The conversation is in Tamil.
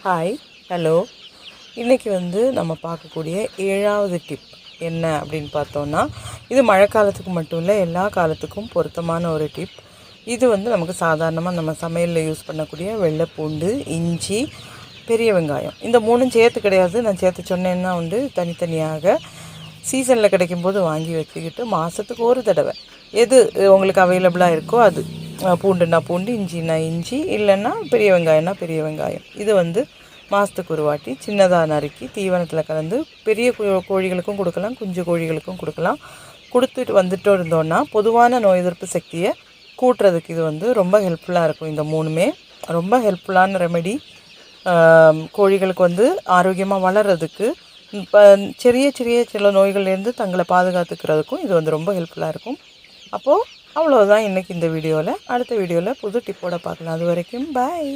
Hi, hello. இன்றைக்கி நம்ம பார்க்கக்கூடிய 7வது டிப் என்ன அப்படின்னு பார்த்தோன்னா, இது மழை காலத்துக்கு மட்டும் இல்லை, எல்லா காலத்துக்கும் பொருத்தமான ஒரு டிப். இது நமக்கு சாதாரணமாக நம்ம சமையலில் யூஸ் பண்ணக்கூடிய வெள்ளை பூண்டு, இஞ்சி, பெரிய வெங்காயம், இந்த 3ம் சேர்த்து கிடையாது. நான் சேர்த்து சொன்னேன்னா தனித்தனியாக சீசனில் கிடைக்கும்போது வாங்கி வச்சுக்கிட்டு மாதத்துக்கு ஒரு தடவை எது உங்களுக்கு அவைலபிளாக இருக்கோ அது, பூண்டுன்னா பூண்டு, இஞ்சின்னா இஞ்சி, இல்லைன்னா பெரிய வெங்காயம்னா பெரிய வெங்காயம், இது மாதத்துக்கு ஒரு வாட்டி சின்னதாக நறுக்கி தீவனத்தில் கலந்து பெரிய கோழிகளுக்கும் கொடுக்கலாம், குஞ்சு கோழிகளுக்கும் கொடுக்கலாம். கொடுத்துட்டு வந்துட்டு இருந்தோன்னா பொதுவான நோய் எதிர்ப்பு சக்தியை கூட்டுறதுக்கு இது ரொம்ப ஹெல்ப்ஃபுல்லாக இருக்கும். இந்த 3மே ரொம்ப ஹெல்ப்ஃபுல்லான ரெமெடி. கோழிகளுக்கு ஆரோக்கியமாக வளர்கிறதுக்கு, இப்போ சில நோய்கள்லேருந்து தங்களை பாதுகாத்துக்கிறதுக்கும் இது ரொம்ப ஹெல்ப்ஃபுல்லாக இருக்கும். அப்போது அவ்வளோதான் இன்றைக்கி இந்த வீடியோவில். அடுத்த வீடியோவில் புது டிப்போடு பார்க்கலாம். அது வரைக்கும் பாய்.